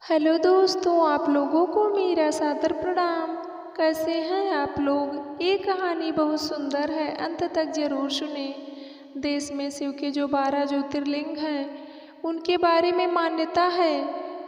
Hello दोस्तों, आप लोगों को मेरा सादर प्रणाम। कैसे हैं आप लोग? ये कहानी बहुत सुंदर है, अंत तक जरूर सुने। देश में शिव के जो 12 ज्योतिर्लिंग हैं उनके बारे में मान्यता है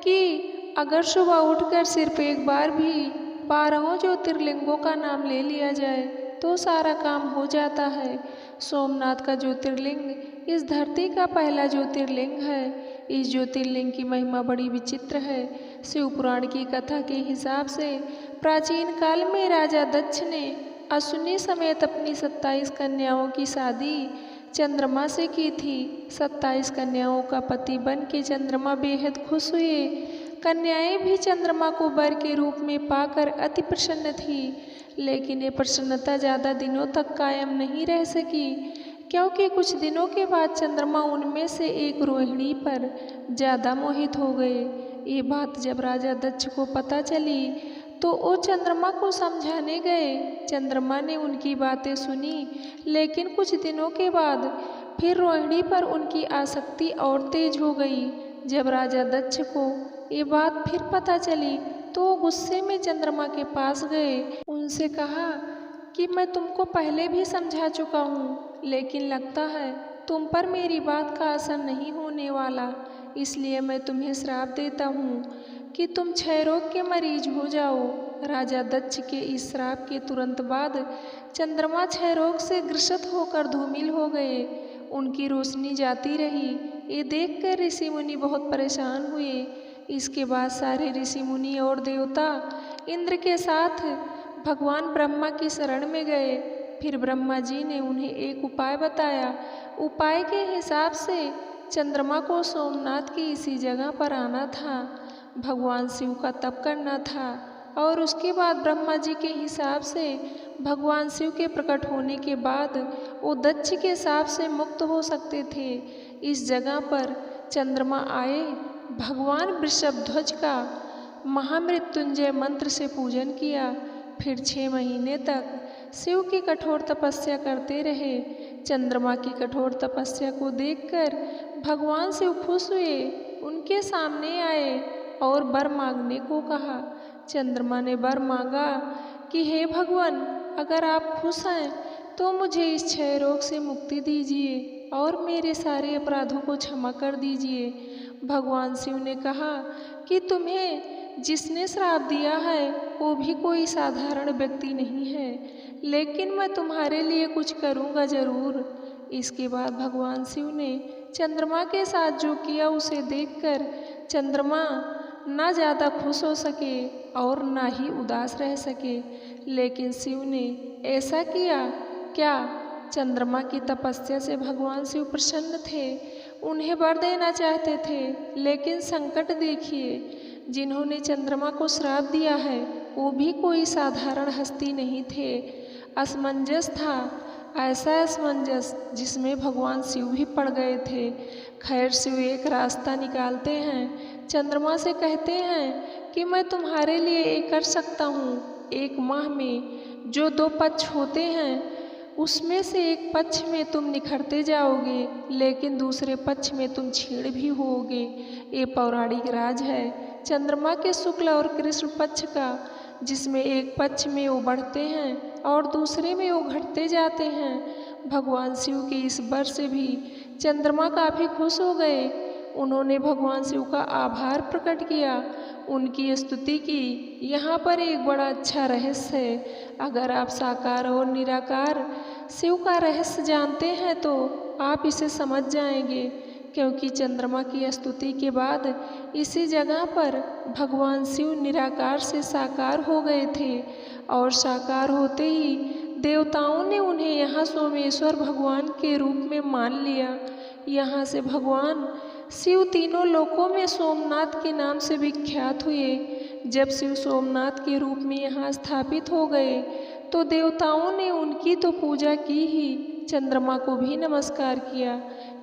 कि अगर सुबह उठकर सिर्फ एक बार भी 12 ज्योतिर्लिंगों का नाम ले लिया जाए तो सारा काम हो जाता है। सोमनाथ का ज्योतिर्लिंग इस धरती का पहला ज्योतिर्लिंग है। इस ज्योतिर्लिंग की महिमा बड़ी विचित्र है। शिव पुराण की कथा के हिसाब से प्राचीन काल में राजा दक्ष ने अश्विनी समेत अपनी 27 कन्याओं की शादी चंद्रमा से की थी। 27 कन्याओं का पति बन के चंद्रमा बेहद खुश हुए। कन्याएं भी चंद्रमा को वर के रूप में पाकर अति प्रसन्न थी, लेकिन ये प्रसन्नता ज़्यादा दिनों तक कायम नहीं रह सकी, क्योंकि कुछ दिनों के बाद चंद्रमा उनमें से एक रोहिणी पर ज़्यादा मोहित हो गए। ये बात जब राजा दक्ष को पता चली तो वो चंद्रमा को समझाने गए। चंद्रमा ने उनकी बातें सुनी, लेकिन कुछ दिनों के बाद फिर रोहिणी पर उनकी आसक्ति और तेज हो गई। जब राजा दक्ष को ये बात फिर पता चली तो वो गुस्से में चंद्रमा के पास गए। उनसे कहा कि मैं तुमको पहले भी समझा चुका हूँ, लेकिन लगता है तुम पर मेरी बात का असर नहीं होने वाला। इसलिए मैं तुम्हें श्राप देता हूँ कि तुम क्षय रोग के मरीज हो जाओ। राजा दक्ष के इस श्राप के तुरंत बाद चंद्रमा क्षय रोग से ग्रसित होकर धूमिल हो गए। उनकी रोशनी जाती रही। ये देखकर ऋषि मुनि बहुत परेशान हुए। इसके बाद सारे ऋषि मुनि और देवता इंद्र के साथ भगवान ब्रह्मा की शरण में गए। फिर ब्रह्मा जी ने उन्हें एक उपाय बताया। उपाय के हिसाब से चंद्रमा को सोमनाथ की इसी जगह पर आना था, भगवान शिव का तप करना था, और उसके बाद ब्रह्मा जी के हिसाब से भगवान शिव के प्रकट होने के बाद वो दक्ष के शाप से मुक्त हो सकते थे। इस जगह पर चंद्रमा आए। भगवान वृषभध्वज का महामृत्युंजय मंत्र से पूजन किया। फिर 6 महीने तक शिव की कठोर तपस्या करते रहे। चंद्रमा की कठोर तपस्या को देखकर भगवान शिव खुश हुए, उनके सामने आए और वर मांगने को कहा। चंद्रमा ने वर मांगा कि हे भगवान, अगर आप खुश हैं तो मुझे इस क्षय रोग से मुक्ति दीजिए और मेरे सारे अपराधों को क्षमा कर दीजिए। भगवान शिव ने कहा कि तुम्हें जिसने श्राप दिया है वो भी कोई साधारण व्यक्ति नहीं है, लेकिन मैं तुम्हारे लिए कुछ करूँगा ज़रूर। इसके बाद भगवान शिव ने चंद्रमा के साथ जो किया उसे देखकर चंद्रमा ना ज़्यादा खुश हो सके और ना ही उदास रह सके। लेकिन शिव ने ऐसा किया क्या? चंद्रमा की तपस्या से भगवान शिव प्रसन्न थे, उन्हें वर देना चाहते थे, लेकिन संकट देखिए, जिन्होंने चंद्रमा को श्राप दिया है वो भी कोई साधारण हस्ती नहीं थे। असमंजस था, ऐसा असमंजस जिसमें भगवान शिव भी पड़ गए थे। खैर, शिव एक रास्ता निकालते हैं। चंद्रमा से कहते हैं कि मैं तुम्हारे लिए ये कर सकता हूँ। एक माह में जो 2 पक्ष होते हैं उसमें से एक पक्ष में तुम निखरते जाओगे, लेकिन दूसरे पक्ष में तुम क्षीण भी होगे। ये पौराणिक राज है चंद्रमा के शुक्ल और कृष्ण पक्ष का, जिसमें एक पक्ष में वो बढ़ते हैं और दूसरे में वो घटते जाते हैं। भगवान शिव के इस वर से भी चंद्रमा काफ़ी खुश हो गए। उन्होंने भगवान शिव का आभार प्रकट किया, उनकी स्तुति की। यहाँ पर एक बड़ा अच्छा रहस्य है। अगर आप साकार और निराकार शिव का रहस्य जानते हैं तो आप इसे समझ जाएंगे, क्योंकि चंद्रमा की स्तुति के बाद इसी जगह पर भगवान शिव निराकार से साकार हो गए थे, और साकार होते ही देवताओं ने उन्हें यहाँ सोमेश्वर भगवान के रूप में मान लिया। यहाँ से भगवान शिव तीनों लोकों में सोमनाथ के नाम से विख्यात हुए। जब शिव सोमनाथ के रूप में यहाँ स्थापित हो गए तो देवताओं ने उनकी तो पूजा की ही, चंद्रमा को भी नमस्कार किया,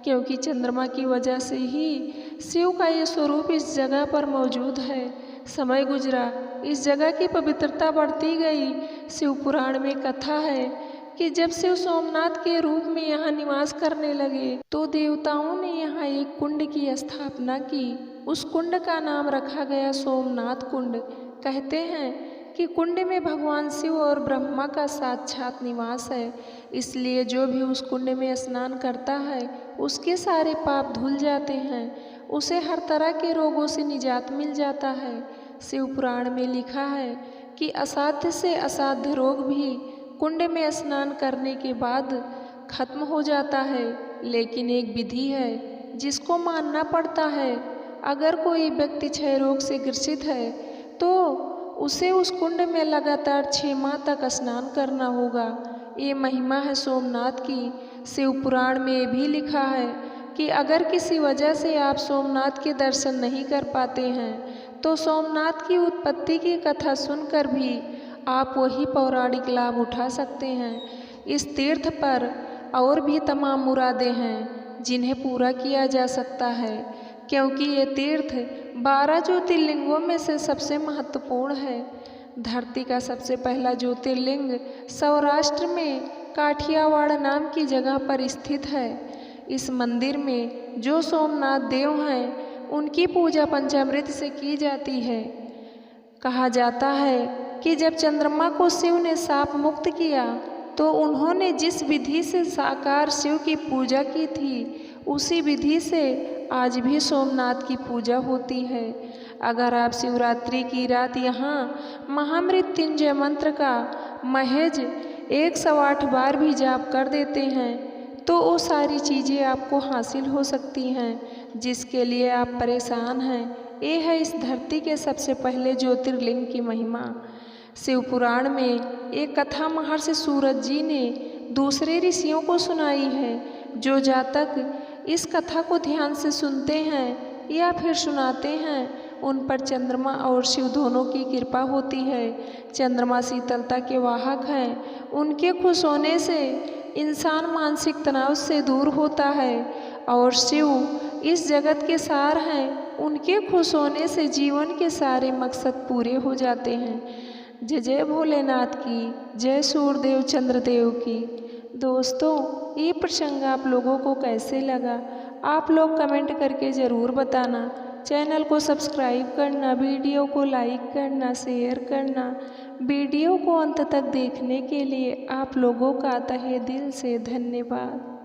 क्योंकि चंद्रमा की वजह से ही शिव का ये स्वरूप इस जगह पर मौजूद है। समय गुजरा, इस जगह की पवित्रता बढ़ती गई। शिव पुराण में कथा है कि जब शिव सोमनाथ के रूप में यहाँ निवास करने लगे तो देवताओं ने यहाँ एक कुंड की स्थापना की। उस कुंड का नाम रखा गया सोमनाथ कुंड। कहते हैं कि कुंड में भगवान शिव और ब्रह्मा का साक्षात निवास है, इसलिए जो भी उस कुंड में स्नान करता है उसके सारे पाप धुल जाते हैं, उसे हर तरह के रोगों से निजात मिल जाता है। शिव पुराण में लिखा है कि असाध्य से असाध्य रोग भी कुंड में स्नान करने के बाद खत्म हो जाता है, लेकिन एक विधि है जिसको मानना पड़ता है। अगर कोई व्यक्ति क्षय रोग से ग्रसित है तो उसे उस कुंड में लगातार 6 माह तक स्नान करना होगा। ये महिमा है सोमनाथ की। शिव पुराण में ये भी लिखा है कि अगर किसी वजह से आप सोमनाथ के दर्शन नहीं कर पाते हैं तो सोमनाथ की उत्पत्ति की कथा सुनकर भी आप वही पौराणिक लाभ उठा सकते हैं। इस तीर्थ पर और भी तमाम मुरादें हैं जिन्हें पूरा किया जा सकता है, क्योंकि ये तीर्थ 12 ज्योतिर्लिंगों में से सबसे महत्वपूर्ण है। धरती का सबसे पहला ज्योतिर्लिंग सौराष्ट्र में काठियावाड़ नाम की जगह पर स्थित है। इस मंदिर में जो सोमनाथ देव हैं उनकी पूजा पंचामृत से की जाती है। कहा जाता है कि जब चंद्रमा को शिव ने शाप मुक्त किया तो उन्होंने जिस विधि से साकार शिव की पूजा की थी उसी विधि से आज भी सोमनाथ की पूजा होती है। अगर आप शिवरात्रि की रात यहाँ महामृत्युंजय मंत्र का महज 108 बार भी जाप कर देते हैं तो वो सारी चीज़ें आपको हासिल हो सकती हैं जिसके लिए आप परेशान हैं। ये है इस धरती के सबसे पहले ज्योतिर्लिंग की महिमा। शिव पुराण में एक कथा महर्षि सूरज जी ने दूसरे ऋषियों को सुनाई है। जो जातक इस कथा को ध्यान से सुनते हैं या फिर सुनाते हैं उन पर चंद्रमा और शिव दोनों की कृपा होती है। चंद्रमा शीतलता के वाहक हैं, उनके खुश होने से इंसान मानसिक तनाव से दूर होता है और शिव इस जगत के सार हैं, उनके खुश होने से जीवन के सारे मकसद पूरे हो जाते हैं। जय जय भोलेनाथ की, जय सूर्यदेव चंद्रदेव की। दोस्तों, ये प्रसंग आप लोगों को कैसे लगा आप लोग कमेंट करके ज़रूर बताना। चैनल को सब्सक्राइब करना, वीडियो को लाइक करना, शेयर करना। वीडियो को अंत तक देखने के लिए आप लोगों का तहे दिल से धन्यवाद।